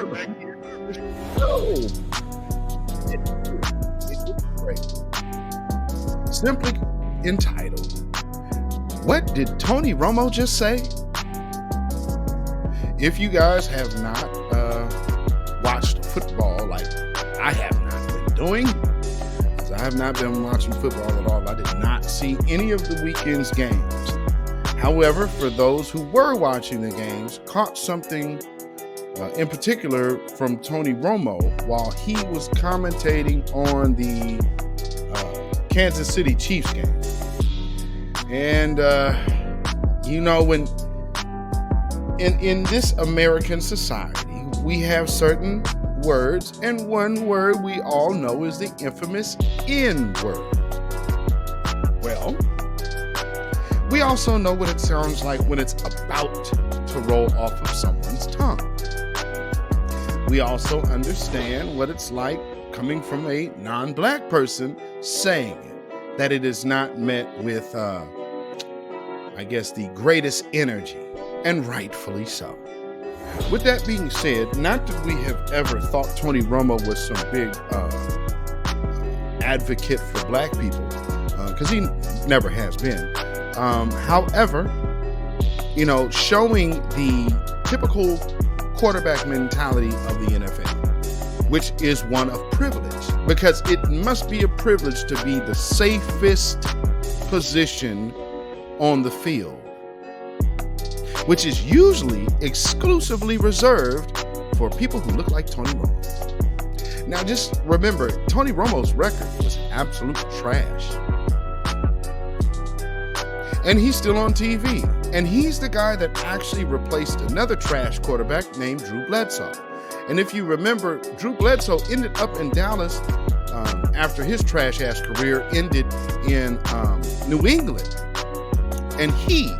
back here. Oh, simply entitled, "What Did Tony Romo Just Say?" If you guys have not watched football like I have not been doing, because I have not been watching football at all, I did not see any of the weekend's games. However, for those who were watching the games, caught something in particular from Tony Romo while he was commentating on the Kansas City Chiefs game. And, when in this American society, we have certain words, and one word we all know is the infamous N-word. Well, we also know what it sounds like when it's about to roll off of someone's tongue. We also understand what it's like coming from a non-black person saying it, that it is not met with, the greatest energy, and rightfully so. With that being said, not that we have ever thought Tony Romo was some big advocate for black people, because he never has been. However, showing the typical quarterback mentality of the NFL, which is one of privilege, because it must be a privilege to be the safest position on the field, which is usually exclusively reserved for people who look like Tony Romo. Now, just remember, Tony Romo's record was absolute trash. And he's still on TV. And he's the guy that actually replaced another trash quarterback named Drew Bledsoe. And if you remember, Drew Bledsoe ended up in Dallas after his trash-ass career ended in New England. And he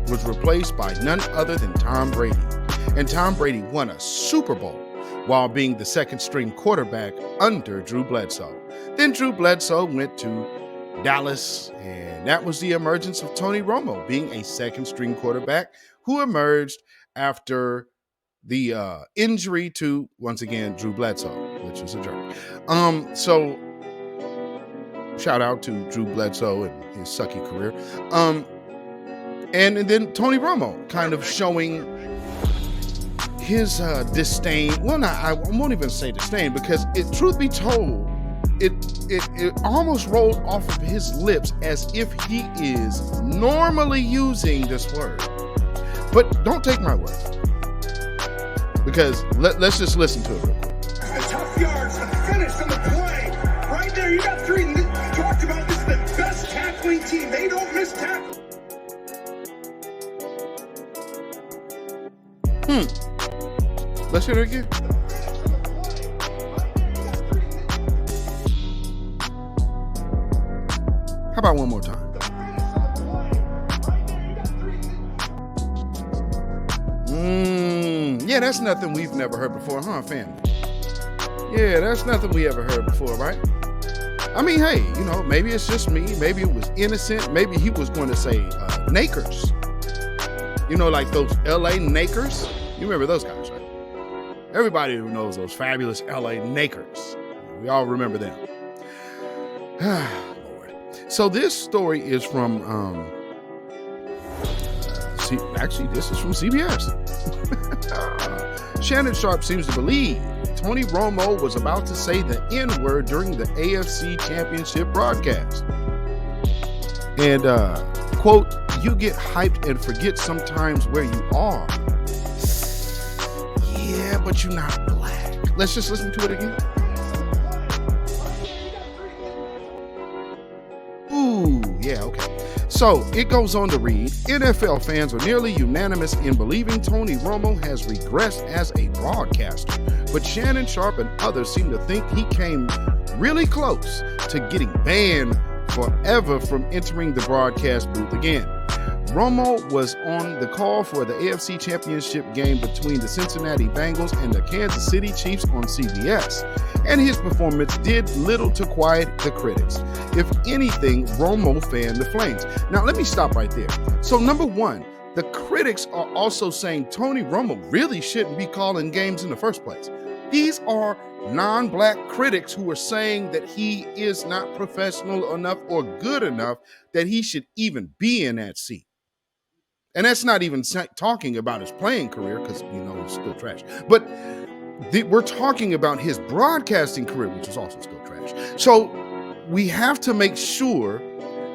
was replaced by none other than Tom Brady. And Tom Brady won a Super Bowl while being the second-string quarterback under Drew Bledsoe. Then Drew Bledsoe went to Dallas, and that was the emergence of Tony Romo being a second-string quarterback who emerged after the injury to, once again, Drew Bledsoe, which was a joke. So shout out to Drew Bledsoe and his sucky career. And then Tony Romo kind of showing his disdain. Well, I won't even say disdain, because truth be told, it almost rolled off of his lips as if he is normally using this word. But don't take my word, because let's just listen to it real quick. The tough yards, the finish, and the play. Right there, you got three. You talked about this is the best tackling team. They don't miss tackle. Let's hear it again. How about one more time? Yeah, that's nothing we've never heard before, huh, family? Yeah, that's nothing we ever heard before, right? I mean, hey, maybe it's just me. Maybe it was innocent. Maybe he was going to say Nakers. Like those LA Nakers. You remember those guys, right? Everybody who knows those fabulous LA Nakers. We all remember them. Lord. So this story is from, this is from CBS. Shannon Sharpe seems to believe Tony Romo was about to say the N-word during the AFC Championship broadcast. And, quote, "You get hyped and forget sometimes where you are. Yeah, but you're not black." Let's just listen to it again. Ooh, yeah, okay. So it goes on to read, NFL fans are nearly unanimous in believing Tony Romo has regressed as a broadcaster, but Shannon Sharpe and others seem to think he came really close to getting banned forever from entering the broadcast booth again. Romo was on the call for the AFC Championship game between the Cincinnati Bengals and the Kansas City Chiefs on CBS, and his performance did little to quiet the critics. If anything, Romo fanned the flames. Now, let me stop right there. So, number one, the critics are also saying Tony Romo really shouldn't be calling games in the first place. These are non-black critics who are saying that he is not professional enough or good enough that he should even be in that seat. And that's not even talking about his playing career, because we know he's still trash. But we're talking about his broadcasting career, which is also still trash. So we have to make sure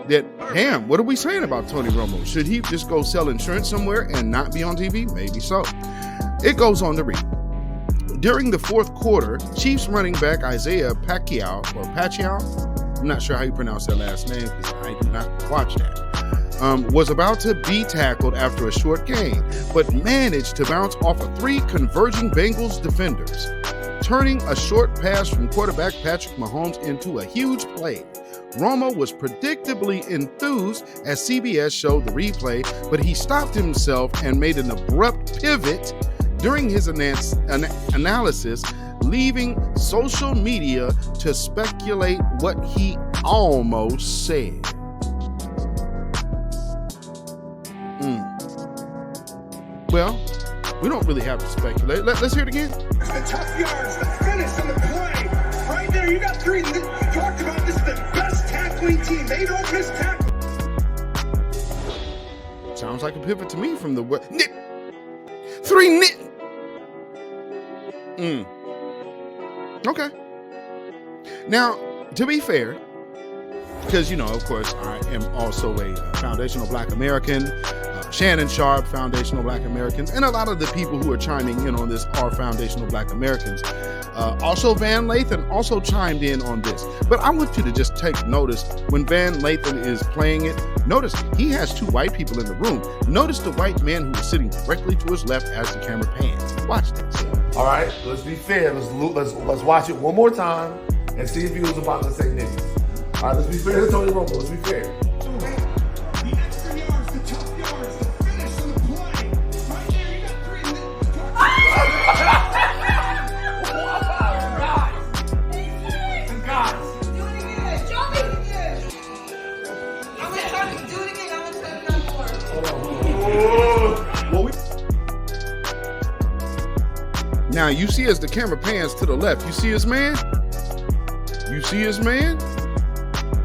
that, damn, what are we saying about Tony Romo? Should he just go sell insurance somewhere and not be on TV? Maybe so. It goes on to read. During the fourth quarter, Chiefs running back Isaiah Pacquiao, I'm not sure how you pronounce that last name because I do not watch that, was about to be tackled after a short gain, but managed to bounce off of 3 converging Bengals defenders, turning a short pass from quarterback Patrick Mahomes into a huge play. Romo was predictably enthused as CBS showed the replay, but he stopped himself and made an abrupt pivot during his analysis, leaving social media to speculate what he almost said. Well, we don't really have to speculate. Let's hear it again. The tough yards, the finish, and the play. Right there, you got 3. You talked about this is the best tackling team. They don't miss tackle. Sounds like a pivot to me from the word. 3 nit. Okay. Now, to be fair, because, of course, I am also a foundational Black American, Shannon Sharp, foundational Black Americans, and a lot of the people who are chiming in on this are foundational Black Americans. Also, Van Lathan also chimed in on this. But I want you to just take notice when Van Lathan is playing it. Notice he has 2 white people in the room. Notice the white man who is sitting directly to his left as the camera pans. Watch this. All right, let's be fair. Let's watch it one more time and see if he was about to say niggas. All right, let's be fair to Tony Romo. Let's be fair. The extra yards, the tough yards, the finish, and the play. Right there, you got 3. Guys. Do it again. Show me again. I'm gonna try to do it again. I'm gonna try to Well, Now, you see as the camera pans to the left, you see his man? You see his man?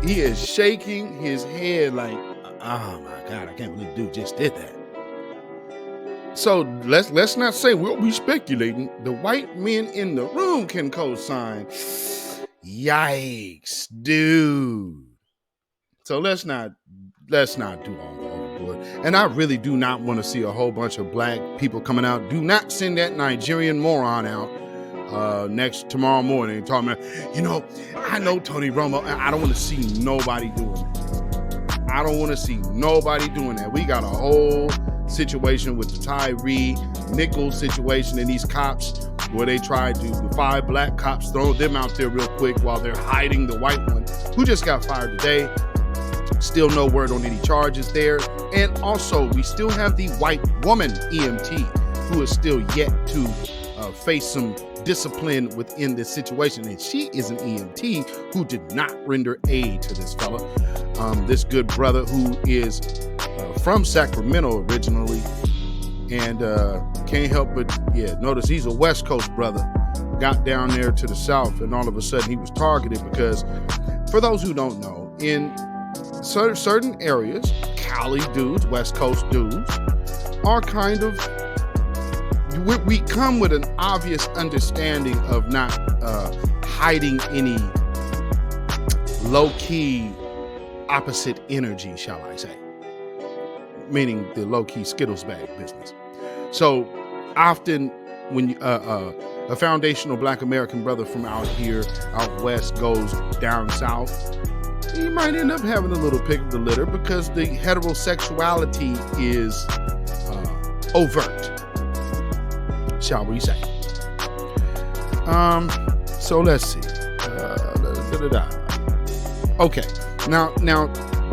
He is shaking his head like, oh my God, I can't believe dude just did that. So let's not say we'll be speculating. The white men in the room can co-sign. Yikes, dude. So let's not do all the overboard. And I really do not want to see a whole bunch of black people coming out. Do not send that Nigerian moron out tomorrow morning talking about, I know Tony Romo, and I don't want to see nobody doing that. I don't want to see nobody doing that. We got a whole situation with the Tyree Nichols situation and these cops where they tried to, the 5 black cops, throw them out there real quick while they're hiding the white one who just got fired today. Still no word on any charges there. And also, we still have the white woman EMT who is still yet to face some discipline within this situation. And she is an EMT who did not render aid to this fella. This good brother who is from Sacramento originally. And can't help but, notice he's a West Coast brother. Got down there to the South and all of a sudden he was targeted because, for those who don't know, in certain areas, Cali dudes, West Coast dudes, are kind of, we come with an obvious understanding of not hiding any low-key opposite energy, shall I say, meaning the low-key Skittles bag business. So often when a foundational Black American brother from out here, out West, goes down South, you might end up having a little pick of the litter because the heterosexuality is overt, shall we say. So let's see. Okay, now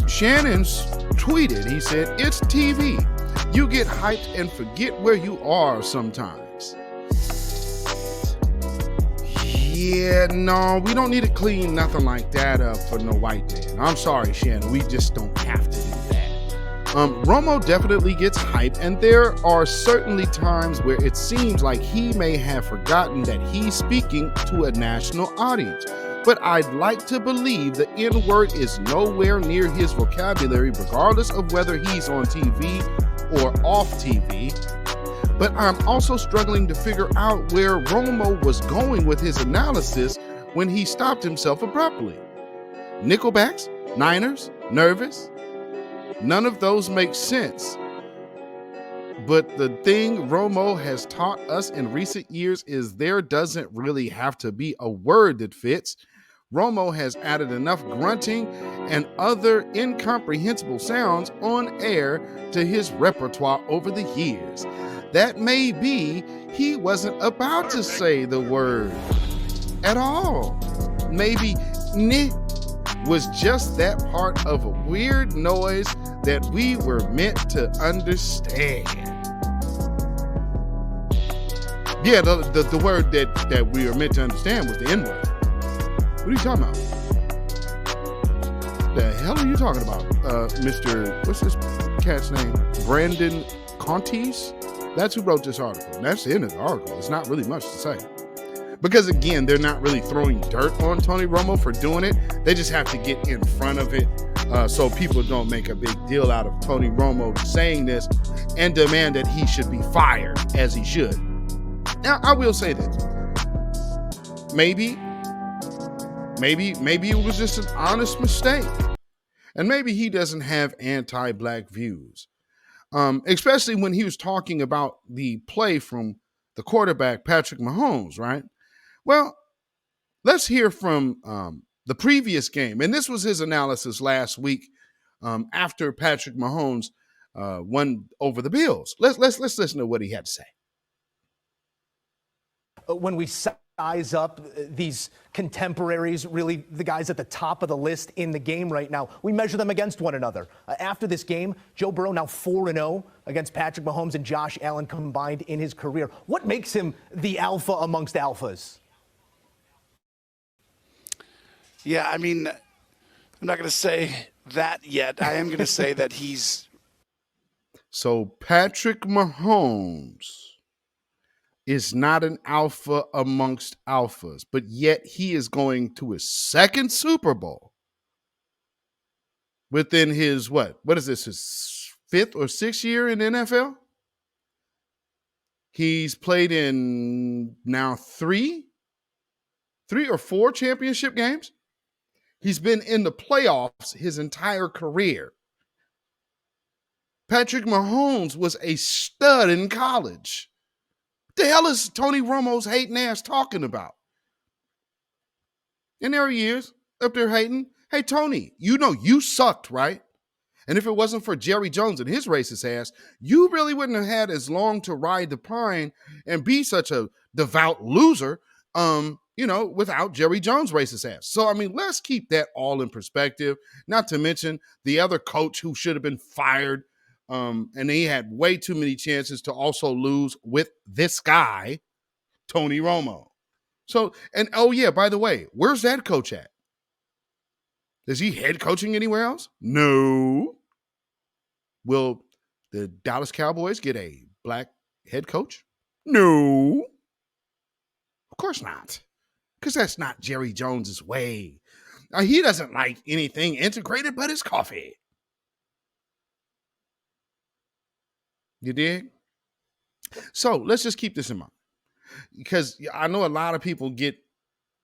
Shannon's tweeted, he said, "It's TV. You get hyped and forget where you are sometimes." Yeah, no, we don't need to clean nothing like that up for no white man. I'm sorry, Shannon, we just don't have to do that. Romo definitely gets hype, and there are certainly times where it seems like he may have forgotten that he's speaking to a national audience. But I'd like to believe the N word is nowhere near his vocabulary, regardless of whether he's on TV or off TV. But I'm also struggling to figure out where Romo was going with his analysis when he stopped himself abruptly. Nickelbacks? Niners? Nervous? None of those make sense. But the thing Romo has taught us in recent years is there doesn't really have to be a word that fits. Romo has added enough grunting and other incomprehensible sounds on air to his repertoire over the years. That may be he wasn't about to say the word at all. Maybe "neh" was just that part of a weird noise that we were meant to understand. Yeah, the word that we were meant to understand was the N-word. What are you talking about? The hell are you talking about, Mr. What's this cat's name? Brandon Contes? That's who wrote this article. That's the end of the article. It's not really much to say. Because again, they're not really throwing dirt on Tony Romo for doing it. They just have to get in front of it so people don't make a big deal out of Tony Romo saying this and demand that he should be fired, as he should. Now, I will say this. Maybe it was just an honest mistake. And maybe he doesn't have anti-black views. Especially when he was talking about the play from the quarterback, Patrick Mahomes, right? Well, let's hear from the previous game. And this was his analysis last week after Patrick Mahomes won over the Bills. Let's listen to what he had to say. When we size up these contemporaries, really the guys at the top of the list in the game right now, we measure them against one another. After this game, Joe Burrow now 4-0 against Patrick Mahomes and Josh Allen combined in his career. What makes him the alpha amongst alphas? Yeah, I mean, I'm not going to say that yet. I am going to say that he's... So Patrick Mahomes is not an alpha amongst alphas, but yet he is going to his second Super Bowl within his, what is this, his fifth or sixth year in the NFL? He's played in now three or four championship games. He's been in the playoffs his entire career. Patrick Mahomes was a stud in college. What the hell is Tony Romo's hating ass talking about? And there he is, up there hating. Hey, Tony, you know you sucked, right? And if it wasn't for Jerry Jones and his racist ass, you really wouldn't have had as long to ride the pine and be such a devout loser, without Jerry Jones' racist ass. So, I mean, let's keep that all in perspective. Not to mention the other coach who should have been fired, and he had way too many chances to also lose with this guy, Tony Romo. So, and oh yeah, by the way, where's that coach at? Is he head coaching anywhere else? No. Will the Dallas Cowboys get a black head coach? No. Of course not. Because that's not Jerry Jones's way. He doesn't like anything integrated but his coffee. You dig? So let's just keep this in mind. Because I know a lot of people get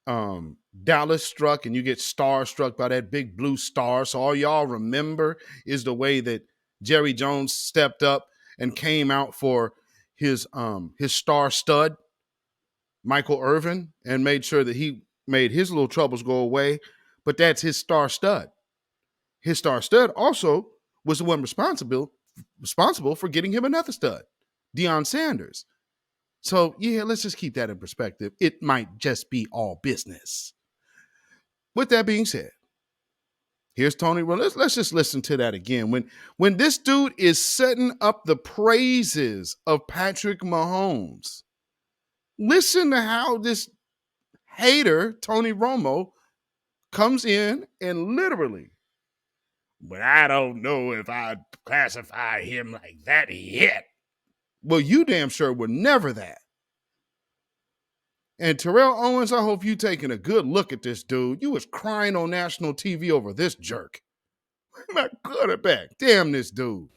Dallas struck and you get starstruck by that big blue star. So all y'all remember is the way that Jerry Jones stepped up and came out for his star stud, Michael Irvin, and made sure that he made his little troubles go away. But that's his star stud. His star stud also was the one responsible for getting him another stud, Deion Sanders. So, yeah, let's just keep that in perspective. It might just be all business. With that being said, here's Tony. Well, let's just listen to that again. When this dude is setting up the praises of Patrick Mahomes, listen to how this hater, Tony Romo, comes in and literally but I don't know if I'd classify him like that yet. Well, you damn sure were never that. And Terrell Owens, I hope you taking a good look at this dude. You was crying on national TV over this jerk. My quarterback. Damn this dude.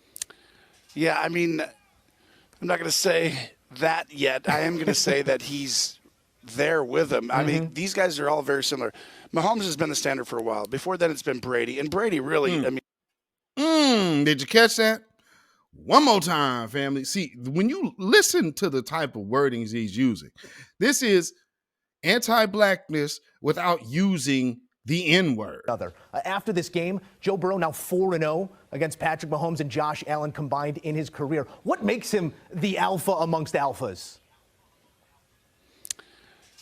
Yeah, I mean, I'm not going to say that yet. I am going to say that he's there with him. I mean, these guys are all very similar. Mahomes has been the standard for a while. Before then, it's been Brady. And Brady really, I mean. Did you catch that? One more time, family. See, when you listen to the type of wordings he's using, this is anti-blackness without using the N-word. After this game, Joe Burrow now 4-0 against Patrick Mahomes and Josh Allen combined in his career. What makes him the alpha amongst alphas?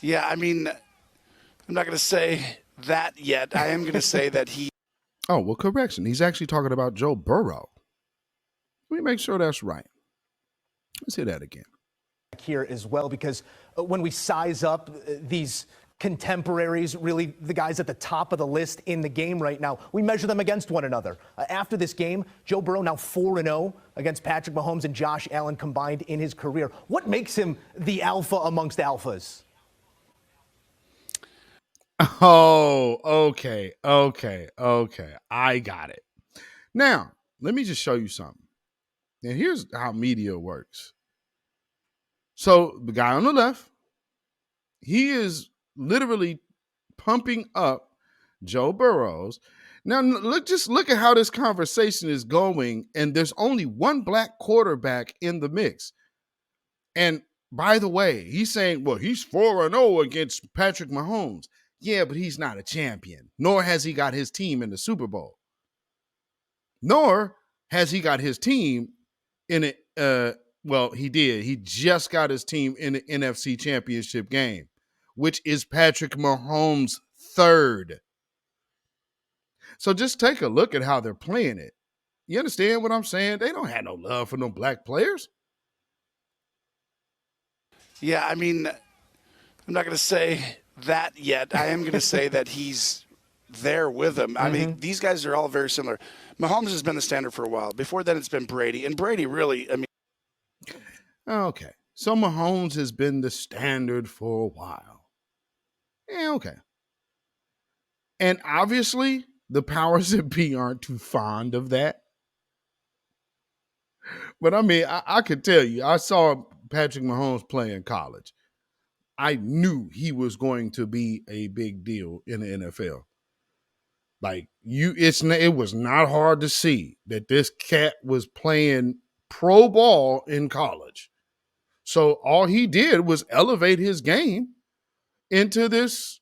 Yeah, I mean, I'm not going to say that yet. I am going to say that he. Oh, well, correction. He's actually talking about Joe Burrow. Let me make sure that's right. Let's hear that again. Here as well, because when we size up these contemporaries, really the guys at the top of the list in the game right now, we measure them against one another. After this game, Joe Burrow now 4-0 against Patrick Mahomes and Josh Allen combined in his career. What makes him the alpha amongst alphas? Oh, okay. I got it. Now, let me just show you something. And here's how media works. So the guy on the left, he is literally pumping up Joe Burrows. Now, look at how this conversation is going, and there's only one black quarterback in the mix. And by the way, he's saying, well, he's 4-0 against Patrick Mahomes. Yeah, but he's not a champion, nor has he got his team in the Super Bowl. Nor has he got his team in it. Well, he did. He just got his team in the NFC Championship game, which is Patrick Mahomes' third. So just take a look at how they're playing it. You understand what I'm saying? They don't have no love for no black players. Yeah, I mean, I'm not going to say that yet. I am going to say that he's there with him. I mean, these guys are all very similar. Mahomes has been the standard for a while. Before then, it's been Brady. And Brady really, I mean. Okay. So Mahomes has been the standard for a while. Yeah, okay. And obviously, the powers that be aren't too fond of that. But I mean, I could tell you, I saw Patrick Mahomes play in college. I knew he was going to be a big deal in the NFL. Like it was not hard to see that this cat was playing pro ball in college. So all he did was elevate his game into this,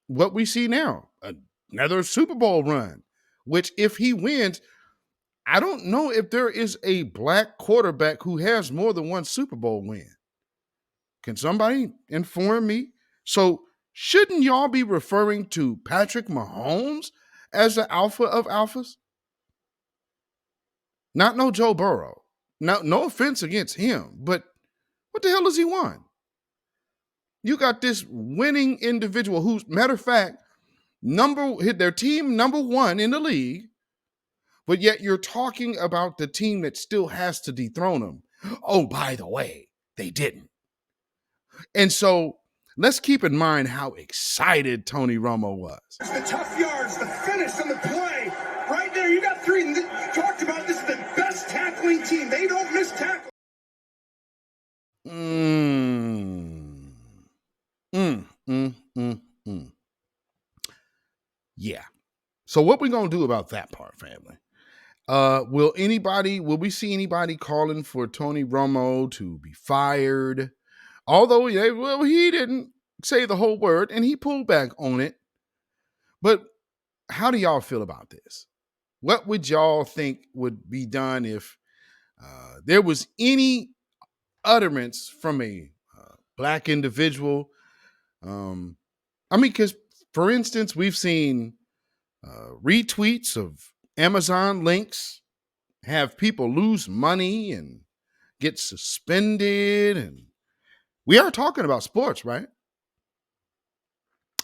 what we see now, another Super Bowl run, which if he wins, I don't know if there is a black quarterback who has more than one Super Bowl win. Can somebody inform me? So shouldn't y'all be referring to Patrick Mahomes as the alpha of alphas? Not no Joe Burrow. No offense against him, but what the hell has he won? You got this winning individual who's, matter of fact, their team number one in the league, but yet you're talking about the team that still has to dethrone them. Oh, by the way, they didn't. And so let's keep in mind how excited Tony Romo was. The tough yards, the finish, and the play. Right there, you got three. You talked about this is the best tackling team. They don't miss tackle. Yeah. So what we gonna do about that part, family? Will we see anybody calling for Tony Romo to be fired? Although, he didn't say the whole word and he pulled back on it. But how do y'all feel about this? What would y'all think would be done if there was any utterance from a black individual? Because, for instance, we've seen retweets of Amazon links have people lose money and get suspended, and we are talking about sports, right?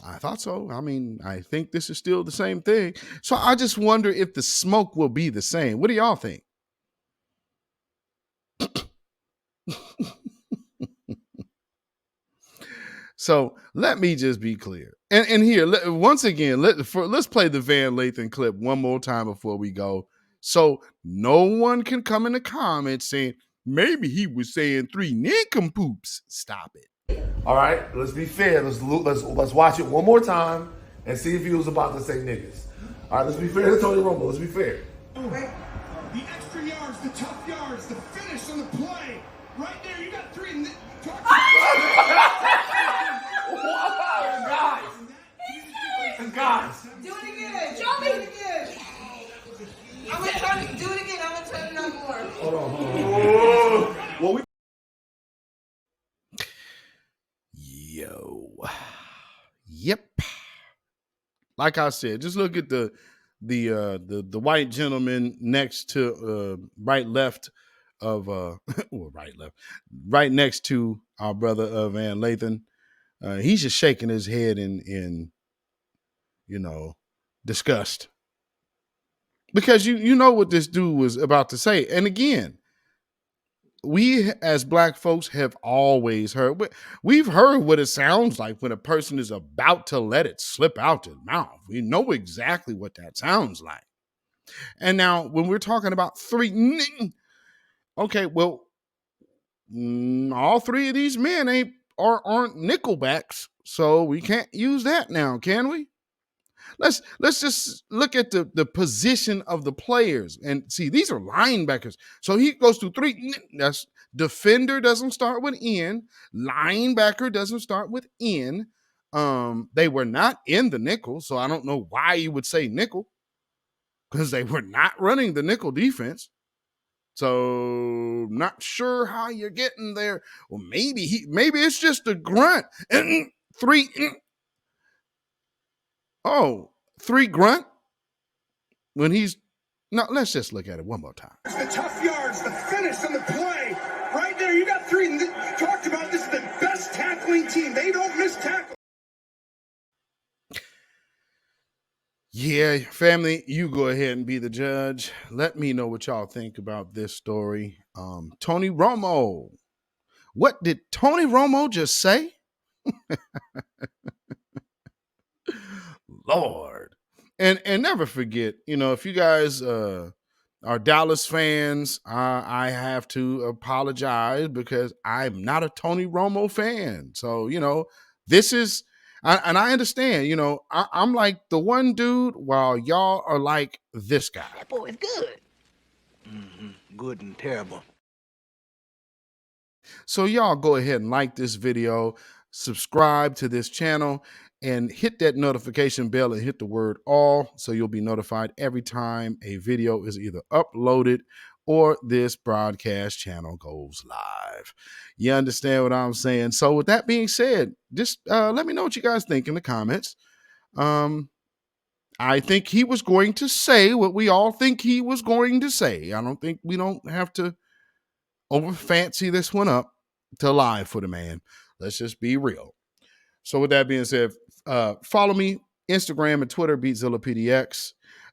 I thought so. I mean, I think this is still the same thing. So I just wonder if the smoke will be the same. What do y'all think? So let me just be clear. And here, once again, let's play the Van Lathan clip one more time before we go. So no one can come in the comments saying, maybe he was saying three nincompoops. Stop it. All right, let's be fair. Let's watch it one more time and see if he was about to say niggas. All right, let's be fair to Tony Romo. Let's be fair. The extra yards, the tough yards, the finish on the play. Right there, you got three. Guys. Do it again. Show me. Do it again. I'm gonna try to do it again. I'm gonna turn it on more. Hold on. Well, Yo. Yep. Like I said, just look at the white gentleman next to right next to our brother Van Lathan. He's just shaking his head in disgust. Because you know what this dude was about to say. And again, we as black folks have always heard, we've heard what it sounds like when a person is about to let it slip out their mouth. We know exactly what that sounds like. And now when we're talking about okay, well, all three of these men aren't nickelbacks, so we can't use that now, can we? Let's just look at the position of the players and see these are linebackers. So he goes through three. That's defender doesn't start with N. Linebacker doesn't start with N. They were not in the nickel, so I don't know why you would say nickel because they were not running the nickel defense. So not sure how you're getting there. Well, maybe it's just a grunt. Three. Oh, three grunt when he's no. Let's just look at it one more time. The tough yards, the finish on the play. Right there, you got three. Talked about this is the best tackling team. They don't miss tackle. Yeah, family, you go ahead and be the judge. Let me know what y'all think about this story. Tony Romo. What did Tony Romo just say? Lord. And never forget, if you guys are Dallas fans, I have to apologize because I'm not a Tony Romo fan. So, this is, and I understand, I'm like the one dude while y'all are like this guy. That boy is good. Good and terrible. So y'all go ahead and like this video, subscribe to this channel, and hit that notification bell and hit the word all so you'll be notified every time a video is either uploaded or this broadcast channel goes live. You understand what I'm saying? So with that being said, just let me know what you guys think in the comments. I think he was going to say what we all think he was going to say. We don't have to over fancy this one up to lie for the man. Let's just be real. So with that being said, follow me, Instagram and Twitter, BeatZillaPDX.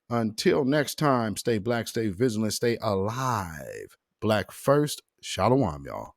Until next time, stay black, stay vigilant, stay alive. Black first. Shalom, y'all.